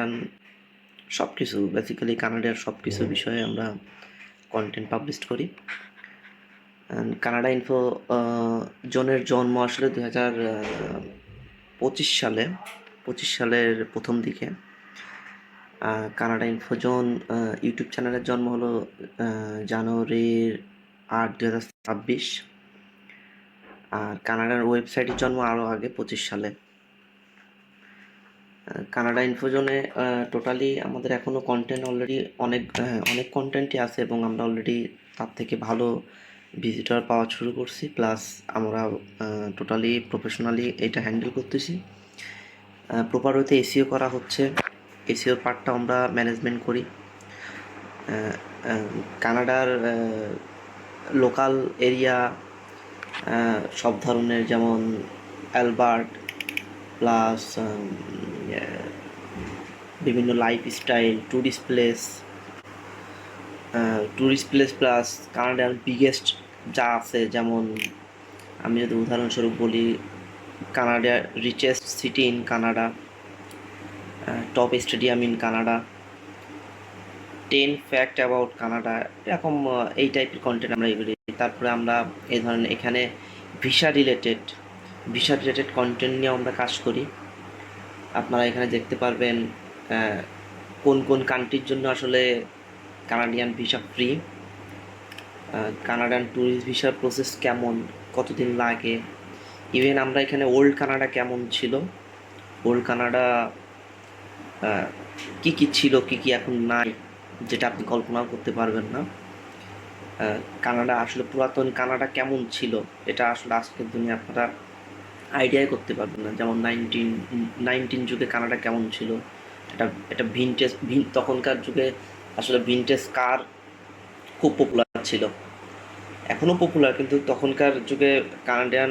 কানাডান সব কিছু, বেসিক্যালি কানাডার সব কিছু বিষয়ে আমরা কন্টেন্ট পাবলিশ করি। কানাডা ইনফো জোনের জন্ম আসলে 2025 সালের প্রথম দিকে। কানাডা ইনফো জোন ইউটিউব চ্যানেলের জন্ম হলো জানুয়ারির 8, 2026। আর কানাডার ওয়েবসাইটের জন্ম আরও আগে 25 সালে। কানাডা ইনফোজোনে টোটালি আমাদের এখনও কন্টেন্ট অলরেডি অনেক কন্টেন্টই আছে এবং আমরা অলরেডি তার থেকে ভালো ভিজিটর পাওয়া শুরু করছি। প্লাস আমরা টোটালি প্রফেশনালি এটা হ্যান্ডেল করতেছি। প্রপার ওয়েতে এসিও করা হচ্ছে, এসিওর পার্টটা আমরা ম্যানেজমেন্ট করি। কানাডার লোকাল এরিয়া সব ধরনের, যেমন অ্যালবার্ট প্লাস বিভিন্ন লাইফস্টাইল, ট্যুরিস্ট প্লেস প্লাস কানাডার বিগেস্ট যা আছে, যেমন আমি যদি উদাহরণস্বরূপ বলি, কানাডার richest city in Canada, top stadium in Canada, 10 fact about Canada, এরকম এই টাইপের কন্টেন্ট আমরা এগুলি। তারপরে আমরা এই ধরনের এখানে ভিসা রিলেটেড কন্টেন্ট নিয়ে আমরা কাজ করি। আপনারা এখানে দেখতে পারবেন কোন কোন কান্ট্রির জন্য আসলে কানাডিয়ান ভিসা ফ্রি, কানাডান ট্যুরিস্ট ভিসার প্রসেস কেমন, কতদিন লাগে, ইভেন আমরা এখানে ওল্ড কানাডা কেমন ছিল, ওল্ড কানাডা কি কি ছিল, কি কি এখন নাই, যেটা আপনি কল্পনাও করতে পারবেন না। কানাডা আসলে পুরাতন কানাডা কেমন ছিল, এটা আসলে আজকের দিনে আপনারা আইডিয়াই করতে পারবেন না। যেমন 19 যুগে কানাডা কেমন ছিল, এটা তখনকার যুগে আসলে ভিনটেজ কার খুব পপুলার ছিল, এখনও পপুলার, কিন্তু তখনকার যুগে কানাডিয়ান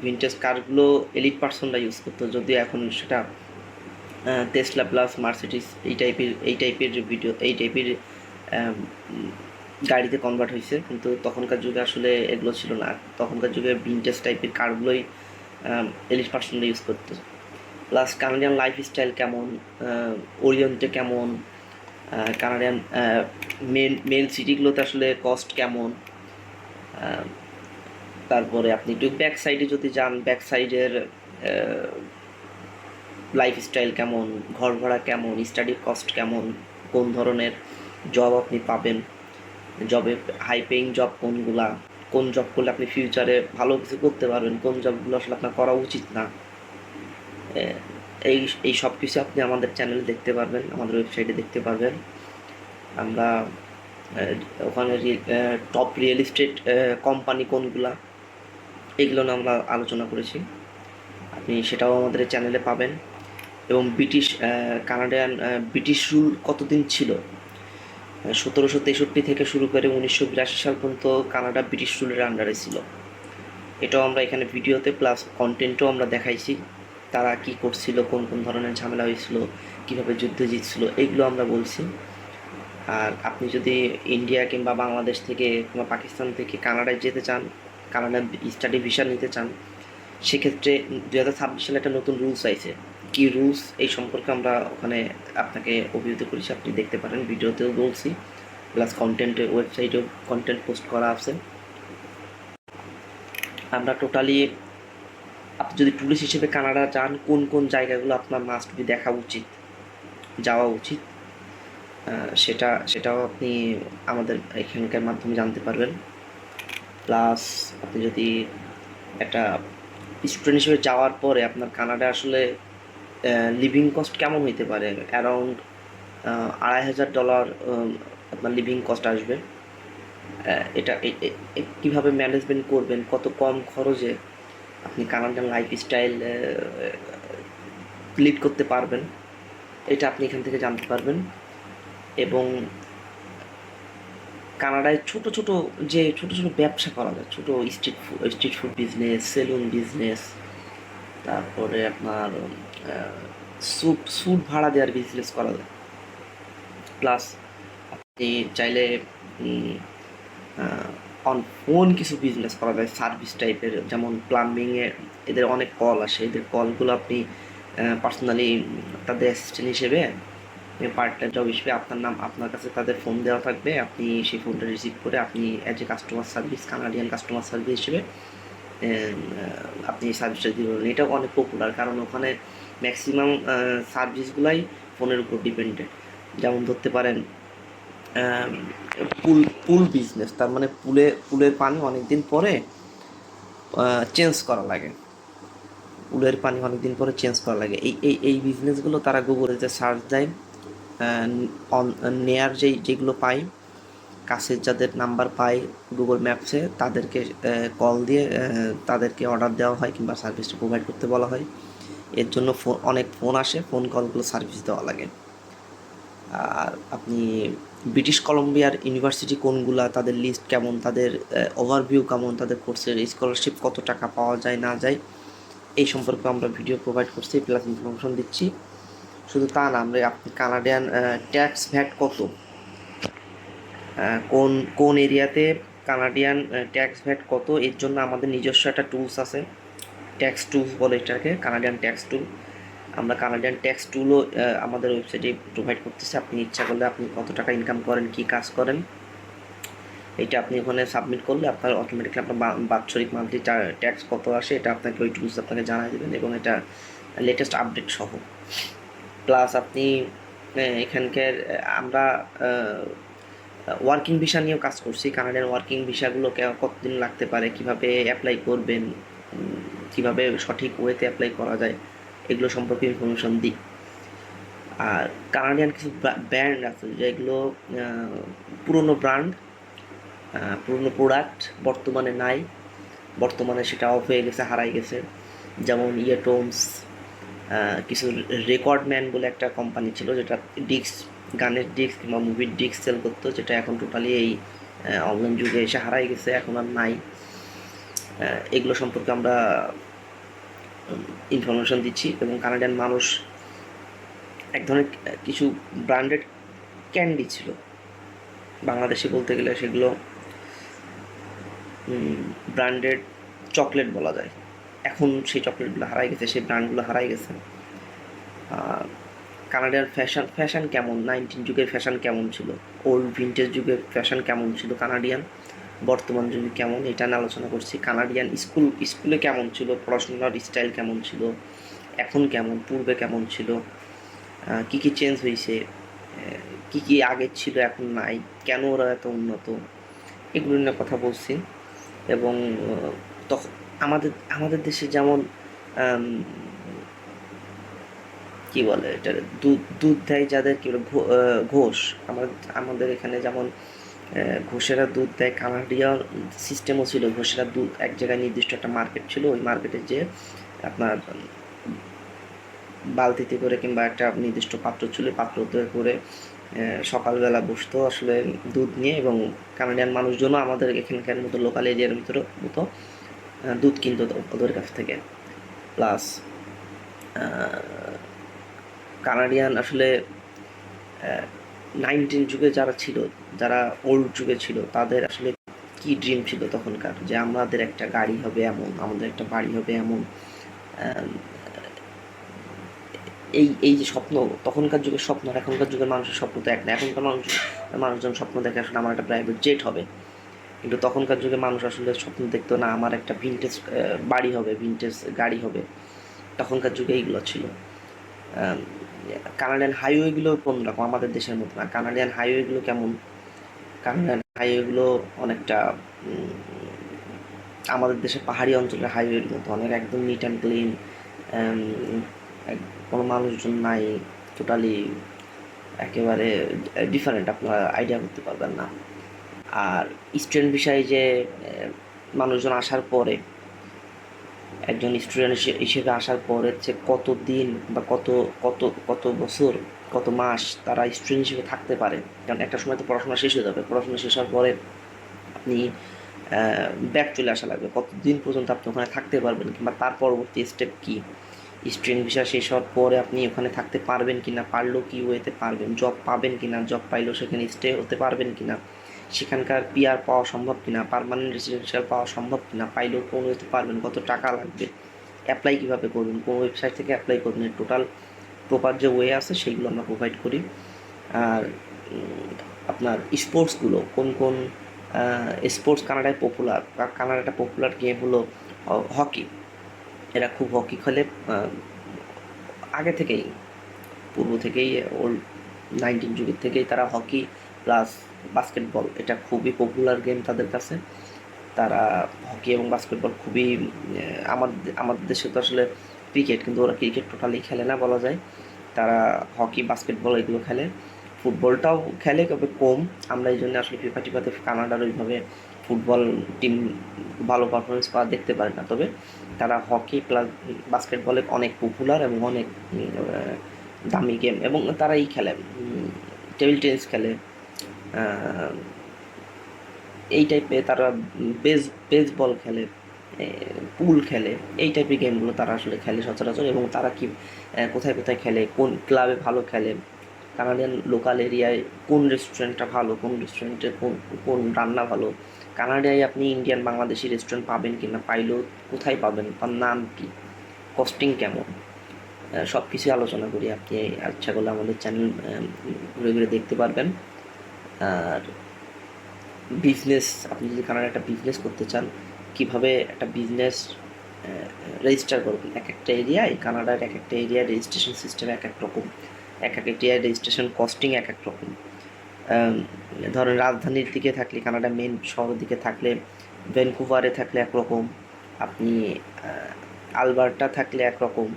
ভিনটেজ কারগুলো এলিট পার্সনরা ইউজ করতো, যদিও এখন সেটা টেসলা প্লাস মার্সিডিস এই টাইপের গাড়িতে কনভার্ট হয়েছে, কিন্তু তখনকার যুগে আসলে এগুলো ছিল না। তখনকার যুগে ভিনটেজ টাইপের কারগুলোই এলিট পার্সনরা ইউজ করতো। প্লাস কানাডিয়ান লাইফস্টাইল কেমন, ওরিয়েন্টে কেমন, কানাডিয়ান মেন সিটিগুলোতে আসলে কস্ট কেমন, তারপরে আপনি একটু ব্যাক সাইডে যদি যান, ব্যাক সাইডের লাইফস্টাইল কেমন, ঘর ভাড়া কেমন, স্টাডির কস্ট কেমন, কোন ধরনের জব আপনি পাবেন, জবে হাই পেইং জব কোনগুলা, কোন জব করলে আপনি ফিউচারে ভালো কিছু করতে পারবেন, কোন জবগুলো আসলে আপনার করা উচিত না, এই সব কিছু আপনি আমাদের চ্যানেলে দেখতে পারবেন, আমাদের ওয়েবসাইটে দেখতে পারবেন। আমরা ওখানে টপ রিয়েল এস্টেট কোম্পানি কোনগুলা, এগুলো নিয়ে আমরা আলোচনা করেছি, আপনি সেটাও আমাদের চ্যানেলে পাবেন। এবং কানাডিয়ান ব্রিটিশ রুল কতদিন ছিল, 1763 থেকে শুরু করে 1982 সাল পর্যন্ত কানাডা ব্রিটিশ রুলের আন্ডারে ছিল। এটাও আমরা এখানে ভিডিওতে প্লাস কন্টেন্টও আমরা দেখাইছি, তারা কি করছিল, কোন কোন ধরনের ঝামেলা হয়েছিল, কীভাবে যুদ্ধ জিতছিল, এইগুলো আমরা বলছি। আর আপনি যদি ইন্ডিয়া কিংবা বাংলাদেশ থেকে কিংবা পাকিস্তান থেকে কানাডায় যেতে চান, কানাডা স্টাডি ভিসা নিতে চান, সেক্ষেত্রে 2026 সালে একটা নতুন রুলস আইছে। কি রুলস, এই সম্পর্কে আমরা ওখানে আপনাকে অভিহিত করেছি, আপনি দেখতে পারেন, ভিডিওতেও বলছি, প্লাস ওয়েবসাইটেও কন্টেন্ট পোস্ট করা আছে। আমরা টোটালি, আপনি যদি ট্যুরিস্ট হিসেবে কানাডা যান, কোন কোন জায়গাগুলো আপনার মাস্ট বি দেখা উচিত, যাওয়া উচিত, সেটাও আপনি আমাদের এখানকার মাধ্যমে জানতে পারবেন। প্লাস আপনি যদি একটা স্টুডেন্ট হিসেবে যাওয়ার পরে আপনার কানাডা আসলে লিভিং কস্ট কেমন হইতে পারে, অ্যারাউন্ড $2,500 আপনার লিভিং কস্ট আসবে। এটা কীভাবে ম্যানেজমেন্ট করবেন, কত কম খরচে আপনি কানাডিয়ান লাইফস্টাইল লিড করতে পারবেন, এটা আপনি এখান থেকে জানতে পারবেন। এবং কানাডায় ছোট ছোট ব্যবসা করা যায়, ছোট street food business, salon business, তারপরে আপনার স্যুট ভাড়া দেওয়ার বিজনেস করা যায়। প্লাস আপনি চাইলে অন ফোন কিছু বিজনেস করা যায়, সার্ভিস টাইপের, যেমন প্লাম্বিংয়ে এদের অনেক কল আসে, এদের কলগুলো আপনি পার্সোনালি তাদের অ্যাসিস্ট্যান্ট হিসেবে পার্ট টাইম জব হিসেবে আপনার নাম, আপনার কাছে তাদের ফোন দেওয়া থাকবে, আপনি সেই ফোনটা রিসিভ করে আপনি as a customer service, Canadian customer service হিসেবে আপনি সার্ভিসটা দিতে পারবেন। এটাও অনেক পপুলার, কারণ ওখানে ম্যাক্সিমাম সার্ভিসগুলাই ফোনের উপর ডিপেন্ডেড। যেমন ধরতে পারেন পুল পুল বিজনেস, তার মানে পুলের পানি অনেক দিন পরে চেঞ্জ করা লাগে, পুলের পানি অনেক দিন পরে চেঞ্জ করা লাগে। এই বিজনেসগুলো তারা গুগলে যে সার্চ দেয়, নেয়ার যেগুলো পাই, কাছের যাদের নাম্বার পাই গুগল ম্যাপসে, তাদেরকে কল দিয়ে তাদেরকে অর্ডার দেওয়া হয় কিংবা সার্ভিসটা প্রোভাইড করতে বলা হয়। এর জন্য অনেক ফোন আসে, ফোন কলগুলো সার্ভিস দেওয়া লাগে। আর আপনি ব্রিটিশ কলম্বিয়ার ইউনিভার্সিটি কোনগুলা, তাদের লিস্ট কেমন, তাদের ওভারভিউ কেমন, তাদের কোর্সের স্কলারশিপ কত টাকা পাওয়া যায় না যায়, এই সম্পর্কে আমরা ভিডিও প্রোভাইড করছি, প্লাস ইনফরমেশন দিচ্ছি। শুধু তা না, আমরা আপনি কানাডিয়ান ট্যাক্স ভ্যাট কত, কোন কোন এরিয়াতে কানাডিয়ান ট্যাক্স ভ্যাট কত, এর জন্য আমাদের নিজস্ব একটা টুলস আছে, ট্যাক্স টুলস বলে এটাকে, কানাডিয়ান ট্যাক্স টুল। আমরা কানাডিয়ান ট্যাক্স টুলও আমাদের ওয়েবসাইটে প্রোভাইড করতেছি। আপনি ইচ্ছা করলে আপনি কত টাকা ইনকাম করেন, কী কাজ করেন, এটা আপনি ওখানে সাবমিট করলে আপনার অটোমেটিকলি আপনার বাৎসরিক মান্থলি ট্যাক্স কত আসে এটা আপনাকে ওই টুলস আপনাকে জানাই দেবেন, এবং এটা লেটেস্ট আপডেট সহ। প্লাস আপনি এখানকার আমরা ওয়ার্কিং ভিসা নিয়েও কাজ করছি। কানাডিয়ান ওয়ার্কিং ভিসাগুলো কতদিন লাগতে পারে, কিভাবে অ্যাপ্লাই করবেন, কিভাবে সঠিক ওয়েতে অ্যাপ্লাই করা যায়, এগুলো সম্পর্কে ইনফরমেশন দিই। আর কানাডিয়ান কিছু ব্র্যান্ড আছে যেগুলো পুরনো ব্র্যান্ড, পুরনো প্রোডাক্ট বর্তমানে নাই, বর্তমানে সেটা অফ হয়ে গেছে, হারাই গেছে। যেমন ইয়েটোনস, কিছু রেকর্ডম্যান বলে একটা কোম্পানি ছিল যেটা ডিস্ক, গানের ডিস্ক কিংবা মুভির ডিস্ক সেল করতো, যেটা এখন টোটালি এই অনলাইন যুগে এসে হারাই গেছে, এখন আর নাই। এগুলো সম্পর্কে আমরা ইনফরমেশন দিচ্ছি। এবং কানাডিয়ান মানুষ এক ধরনের কিছু ব্র্যান্ডেড ক্যান্ডি ছিল, বাংলাদেশে বলতে গেলে সেগুলো ব্র্যান্ডেড চকলেট বলা যায়। এখন সেই চকলেটগুলো হারাই গেছে, সেই ব্র্যান্ডগুলো হারাই গেছে। কানাডিয়ান ফ্যাশন কেমন, 19 যুগের ফ্যাশন কেমন ছিল, ওল্ড ভিন্টেজ যুগের ফ্যাশন কেমন ছিল কানাডিয়ান, বর্তমান যুগে কেমন, এটা নিয়ে আলোচনা করছি। কানাডিয়ান স্কুলে কেমন ছিল, পড়াশোনার স্টাইল কেমন ছিল, এখন কেমন, পূর্বে কেমন ছিল, কী কী চেঞ্জ হয়েছে, কী কী আগে ছিল এখন নাই, কেন ওরা এত উন্নত, এগুলো নিয়ে কথা বলছি। এবং তখন আমাদের দেশে যেমন কি বলে এটা, দুধ দেয় যাদের, কি বলে ঘোষ, আমাদের এখানে যেমন ঘোষেরা দুধ দেয়, কানাডিয়ান সিস্টেমও ছিল। ঘোষেরা দুধ এক জায়গায় নির্দিষ্ট একটা মার্কেট ছিল, ওই মার্কেটে যে আপনার বালতিতে করে কিংবা একটা নির্দিষ্ট পাত্র ছিল, পাত্রতে করে সকালবেলা বসতো আসলে দুধ নিয়ে, এবং কানাডিয়ান মানুষজনও আমাদের এখানকার মতো লোকাল এরিয়ার ভিতরে মতো দুধ কিনতো ওদের কাছ থেকে। প্লাস কানাডিয়ান আসলে 19 যুগে যারা ছিল, যারা ওল্ড যুগে ছিল, তাদের আসলে কি ড্রিম ছিল তখনকার, যে আমাদের একটা গাড়ি হবে এমন, আমাদের একটা বাড়ি হবে এমন, এই যে স্বপ্ন, তখনকার যুগের স্বপ্ন আর এখনকার যুগের মানুষের স্বপ্ন তো এক না। এখনকার মানুষজন স্বপ্ন দেখে আসলে আমার একটা প্রাইভেট জেট হবে, কিন্তু তখনকার যুগে মানুষ আসলে স্বপ্ন দেখতো না আমার একটা ভিনটেজ বাড়ি হবে, ভিনটেজ গাড়ি হবে। তখনকার যুগে এইগুলো ছিল। কানাডিয়ান হাইওয়েগুলো অন্যরকম, আমাদের দেশের মতো না। কানাডিয়ান হাইওয়েগুলো কেমন, কানাডিয়ান হাইওয়েগুলো অনেকটা আমাদের দেশের পাহাড়ি অঞ্চলের হাইওয়ের মতো, অনেক একদম নিট অ্যান্ড ক্লিন, কোনো মানুষজন নাই, টোটালি একেবারে ডিফারেন্ট, আপনারা আইডিয়া করতে পারবেন না। আর স্টুডেন্ট বিষয়ে যে মানুষজন আসার পরে, একজন স্টুডেন্ট হিসেবে আসার পরে যে কত দিন বা কত কত কত বছর, কত মাস তারা স্টুডেন্ট হিসেবে থাকতে পারে, কারণ একটা সময় তো পড়াশোনা শেষ হয়ে যাবে, পড়াশোনা শেষ হওয়ার পরে আপনি ব্যাক চলে আসা লাগবে, কতদিন পর্যন্ত আপনি ওখানে থাকতে পারবেন, কিংবা তার পরবর্তী স্টেপ কী, স্টুডেন্ট ভিসা শেষ হওয়ার পরে আপনি ওখানে থাকতে পারবেন কি না, পারলেও কী ওয়েতে পারবেন, জব পাবেন কি না, জব পাইলেও সেখানে স্টে হতে পারবেন কি না, সেখানকার পিআর পাওয়া সম্ভব কিনা, পার্মানেন্ট রেসিডেন্সিয়াল পাওয়া সম্ভব কিনা, পাইলেও কোন ওয়েতে পারবেন, কত টাকা লাগবে, অ্যাপ্লাই কীভাবে করবেন, কোন ওয়েবসাইট থেকে অ্যাপ্লাই করবেন, টোটাল প্রপার যে ওয়ে আছে সেইগুলো আমরা প্রোভাইড করি। আর আপনার স্পোর্টসগুলো কোন কোন স্পোর্টস কানাডায় পপুলার, বা কানাডাটা পপুলার গেম হলো হকি। এরা খুব হকি খেলে আগে থেকেই, পূর্ব থেকেই, ওল্ড 19 যুগের থেকেই তারা হকি প্লাস বাস্কেটবল, এটা খুবই পপুলার গেম তাদের কাছে। তারা হকি এবং বাস্কেটবল খুবই আমাদের দেশে তো আসলে ক্রিকেট, কিন্তু ওরা ক্রিকেট টোটালি খেলে না বলা যায়। তারা হকি বাস্কেটবল এগুলো খেলে, ফুটবলটাও খেলে তবে কম। আমরা এই জন্য আসলে ফিফা টিফাতে কানাডার ওইভাবে ফুটবল টিম ভালো পারফরমেন্স পাওয়া দেখতে পারে না। তবে তারা হকি প্লাস বাস্কেটবলে অনেক পপুলার এবং অনেক দামি গেম, এবং তারা খেলে, টেবিল টেনিস খেলে, এই টাইপের তারা বেসবল খেলে, পুল খেলে, এই টাইপের গেমগুলো তারা আসলে খেলে সচরাচর। এবং তারা কি কোথায় কোথায় খেলে, কোন ক্লাবে ভালো খেলে, কানাডিয়ান লোকাল এরিয়ায় কোন রেস্টুরেন্টটা ভালো, কোন রেস্টুরেন্টে কোন কোন রান্না ভালো, কানাডায় আপনি ইন্ডিয়ান বাংলাদেশি রেস্টুরেন্ট পাবেন কি না, পাইলেও কোথায় পাবেন, তার নাম কি, কস্টিং কেমন, সব কিছুই আলোচনা করি। আপনি ইচ্ছা করলে আমাদের চ্যানেল ঘুরে ঘুরে দেখতে পারবেন। আর বিজনেস, আপনি যদি কানাডা একটা বিজনেস করতে চান, কিভাবে একটা বিজনেস রেজিস্টার করবেন, এক একটা এরিয়ায়, কানাডার এক একটা এরিয়ার রেজিস্ট্রেশন সিস্টেম এক এক রকম, এক এক এরিয়ার রেজিস্ট্রেশন কস্টিং এক এক রকম। ধরেন রাজধানীর দিকে থাকলে, কানাডা মেন শহরের দিকে থাকলে, ভ্যানকুভারে থাকলে একরকম, আপনি আলবার্টা থাকলে একরকম,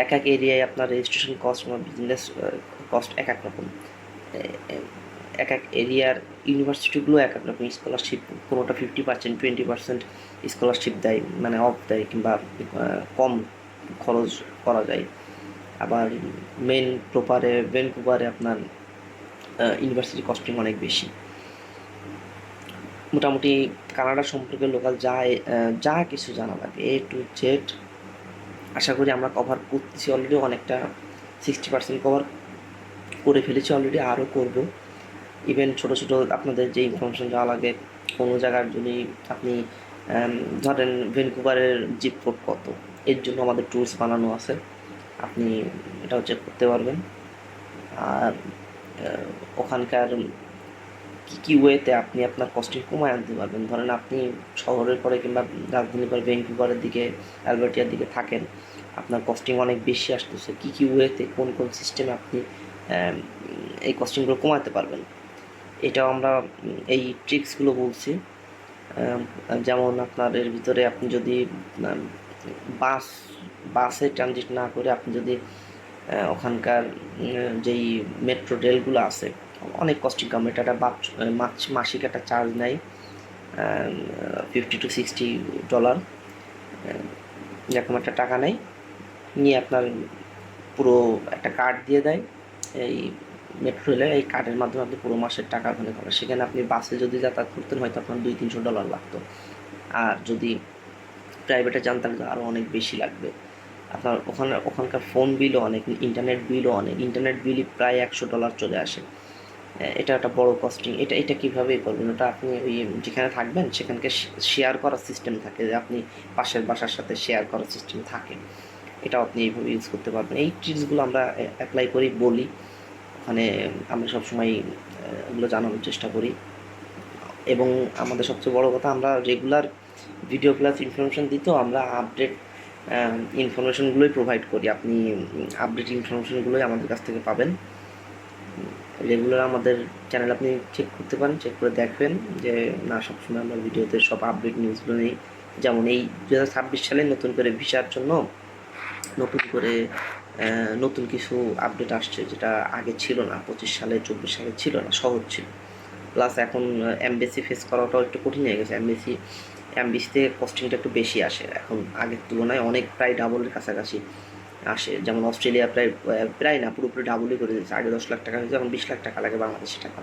এক এক এরিয়ায় আপনার রেজিস্ট্রেশন কস্ট বা বিজনেস কস্ট এক এক রকম। এক এক এরিয়ার ইউনিভার্সিটিগুলো এক এক রকম স্কলারশিপ, কোনোটা 50%, 20% স্কলারশিপ দেয়, মানে অফ দেয়, কিংবা কম খরচ করা যায়। আবার মেন প্রপারে ভ্যানকুভারে আপনার ইউনিভার্সিটি কস্টিং অনেক বেশি। মোটামুটি কানাডা সম্পর্কে লোকাল যা কিছু জানা লাগে A to Z আশা করি আমরা কভার করতেছি অলরেডি, অনেকটা 60% কভার করে ফেলেছি অলরেডি, আরও করব। ইভেন ছোটো ছোটো আপনাদের যে ইনফরমেশন যাওয়া লাগে, কোনো জায়গার যদি আপনি ধরেন ভ্যানকুভারের জিপ কোড কত, এর জন্য আমাদের টুলস বানানো আছে, আপনি এটাও চেক করতে পারবেন। আর ওখানকার কী কী ওয়েতে আপনি আপনার কস্টিং কমায় আনতে পারবেন। ধরেন আপনি শহরের পরে কিংবা রাজধানীর পরে ভ্যানকুভারের দিকে, অ্যালবার্টিয়ার দিকে থাকেন, আপনার কস্টিং অনেক বেশি আসতেছে, কী কী ওয়েতে, কোন কোন সিস্টেমে আপনি এই কস্টিংগুলো কমাতে পারবেন, এটাও আমরা এই ট্রিক্সগুলো বলছি। যেমন আপনার এর ভিতরে আপনি যদি বাস বাসে ট্রানজিট না করে আপনি যদি ওখানকার যেই মেট্রো রেলগুলো আছে, অনেক কস্টিং কম, এটা একটা মাসিক একটা চার্জ নেয় $50 to $60, এরকম একটা টাকা নেয়, নিয়ে আপনার পুরো একটা কার্ড দিয়ে দেয় এই মেট্রো রেলে, এই কার্ডের মাধ্যমে আপনি পুরো মাসের টাকা ওখানে পাবেন। সেখানে আপনি বাসে যদি যাতায়াত করতেন হয়তো আপনার $200-300 লাগতো, আর যদি প্রাইভেটে যান তাহলে আরও অনেক বেশি লাগবে। আপনার ওখানকার ফোন বিলও অনেক, ইন্টারনেট বিলও অনেক, ইন্টারনেট বিলই প্রায় $100 চলে আসে। এটা একটা বড় কস্টিং। এটা কীভাবে করবেন, ওটা আপনি ওই যেখানে থাকবেন সেখানকে শেয়ার করার সিস্টেম থাকে, যে আপনি পাশের বাসার সাথে শেয়ার করার সিস্টেম থাকে, এটাও আপনি এইভাবে ইউজ করতে পারবেন। এই ট্রিক্সগুলো আমরা অ্যাপ্লাই করি, বলি ওখানে, আমরা সবসময় এগুলো জানানোর চেষ্টা করি। এবং আমাদের সবচেয়ে বড় কথা, আমরা রেগুলার ভিডিও প্লাস ইনফরমেশান দিতেও আমরা আপডেট ইনফরমেশনগুলোই প্রোভাইড করি। আপনি আপডেট ইনফরমেশনগুলোই আমাদের কাছ থেকে পাবেন। রেগুলার আমাদের চ্যানেল আপনি চেক করতে পারেন, চেক করে দেখবেন যে না, সবসময় আমরা ভিডিওতে সব আপডেট নিউজগুলো নেই। যেমন এই 2026 সালে নতুন করে ভিসার জন্য নতুন করে নতুন কিছু আপডেট আসছে, যেটা আগে ছিল না, 25 সালে 24 সালে ছিল না, সহজ ছিল। প্লাস এখন এমবেসি ফেস করাটাও একটু কঠিন হয়ে গেছে। এমবিসিতে কস্টিংটা একটু বেশি আসে এখন, আগের তুলনায় অনেক, প্রায় ডাবলের কাছাকাছি আসে। যেমন অস্ট্রেলিয়া প্রায় না, পুরোপুরি ডাবলই করে দিয়েছে। আগে 10 লাখ টাকা হয়েছে, এখন 20 লাখ টাকা লাগে বাংলাদেশি টাকা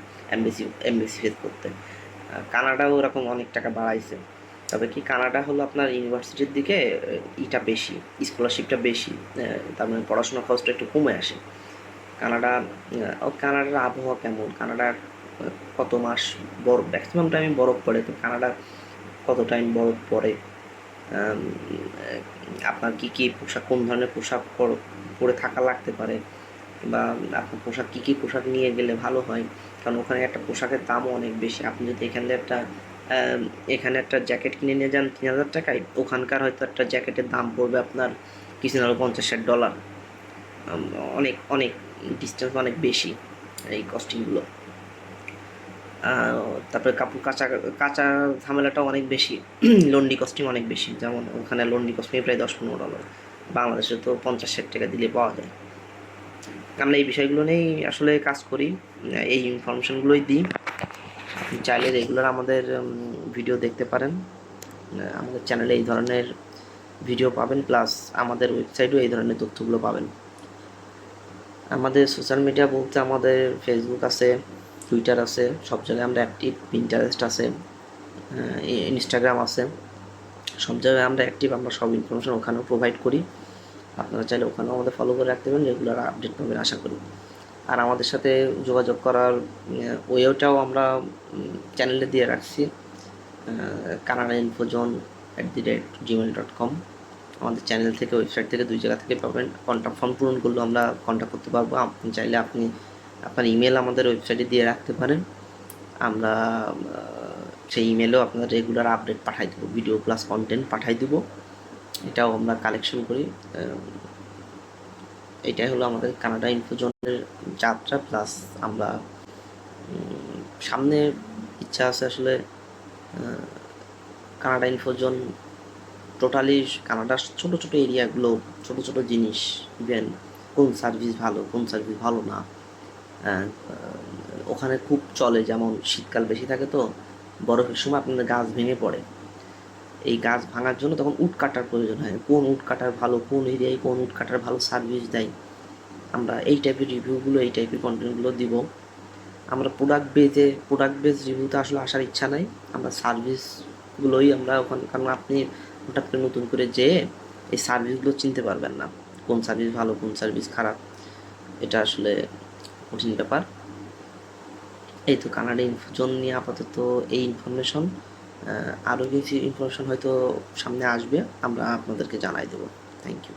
এমবিসি ফেস করতে। কানাডাও ওরকম অনেক টাকা বাড়াইছে। তবে কি, কানাডা হলো আপনার ইউনিভার্সিটির দিকে ইটা বেশি, স্কলারশিপটা বেশি, তার মানে পড়াশোনার খরচটা একটু কমে আসে। কানাডার আবহাওয়া কেমন, কানাডার কত মাস বরফ, ম্যাক্সিমাম টাইমে বরফ পড়ে, তো কানাডার কত টাইম বরফ পড়ে, আপনার কী কী পোশাক, কোন ধরনের পোশাক পরে থাকা লাগতে পারে, বা আপনার পোশাক কী পোশাক নিয়ে গেলে ভালো হয়, কারণ ওখানে একটা পোশাকের দামও অনেক বেশি। আপনি যদি এখানে একটা জ্যাকেট কিনে নিয়ে যান 3,000 টাকায়, ওখানকার হয়তো একটা জ্যাকেটের দাম পড়বে আপনার কিছু না হলেও $50-60। অনেক অনেক ডিস্টেন্স অনেক বেশি এই কস্টিংগুলো। তারপরে কাপড় কাচা কাচা ঝামেলাটাও অনেক বেশি। লন্ড্রি কস্টিং অনেক বেশি, যেমন ওখানে লন্ড্রি কস্টিং প্রায় $10-15। বাংলাদেশে তো 50-60 টাকা দিলে পাওয়া যায়। আমরা এই বিষয়গুলো নিয়েই আসলে কাজ করি, এই ইনফরমেশনগুলোই দিই। আপনি চাইলে রেগুলার আমাদের ভিডিও দেখতে পারেন। আমাদের চ্যানেলে এই ধরনের ভিডিও পাবেন, প্লাস আমাদের ওয়েবসাইটেও এই ধরনের তথ্যগুলো পাবেন। আমাদের সোশ্যাল মিডিয়া বলতে আমাদের ফেসবুক আছে, টুইটার আছে, সব জায়গায় আমরা অ্যাক্টিভ। পিন্টারেস্ট আছে, ইনস্টাগ্রাম আছে, সব জায়গায় আমরা অ্যাক্টিভ। আমরা সব ইনফরমেশন ওখানেও প্রোভাইড করি। আপনারা চাইলে ওখানেও আমাদের ফলো করে রাখতে পারেন, রেগুলার আপডেট পাবেন আশা করি। আর আমাদের সাথে যোগাযোগ করার ওয়েটাও আমরা চ্যানেলে দিয়ে রাখছি, canadainfozone@gmail.com। আমাদের চ্যানেল থেকে, ওয়েবসাইট থেকে, দুই জায়গা থেকে পাবেন। কন্ট্যাক্ট ফর্ম পূরণ করলেও আমরা কন্ট্যাক্ট করতে পারবো। আপনি চাইলে আপনার ইমেল আমাদের ওয়েবসাইটে দিয়ে রাখতে পারেন। আমরা সেই ইমেলেও আপনার রেগুলার আপডেট পাঠাই দেবো, ভিডিও প্লাস কন্টেন্ট পাঠাই দেবো। এটাও আমরা কালেকশন করি। এটাই হলো আমাদের কানাডা ইনফোজনের যাত্রা। প্লাস আমরা সামনে ইচ্ছা আছে আসলে কানাডা ইনফোজন টোটালি কানাডার ছোটো ছোটো এরিয়াগুলো, ছোটো ছোটো জিনিস, ইভেন কোন সার্ভিস ভালো কোন সার্ভিস ভালো না, ওখানে খুব চলে। যেমন শীতকাল বেশি থাকে, তো বরফের সময় আপনাদের গাছ ভেঙে পড়ে। এই গাছ ভাঙার জন্য তখন উড কাটার প্রয়োজন হয়। কোন উড কাটার ভালো, কোন এরিয়ায় কোন উড কাটার ভালো সার্ভিস দেয়, আমরা এই টাইপের রিভিউগুলো, এই টাইপের কন্টেন্টগুলো দিব। আমরা প্রোডাক্ট বেজ রিভিউতে আসলে আসার ইচ্ছা নাই। আমরা সার্ভিসগুলোই আমরা ওখানে, কারণ আপনি হঠাৎ করে নতুন করে যেয়ে এই সার্ভিসগুলো চিনতে পারবেন না, কোন সার্ভিস ভালো কোন সার্ভিস খারাপ। এটা আসলে কঠিন ব্যাপার। এই তো কানাডা ইনফোজন নিয়ে আপাতত এই ইনফরমেশন। আরও কিছু ইনফরমেশন হয়তো সামনে আসবে, আমরা আপনাদেরকে জানাই দেবো। Thank you.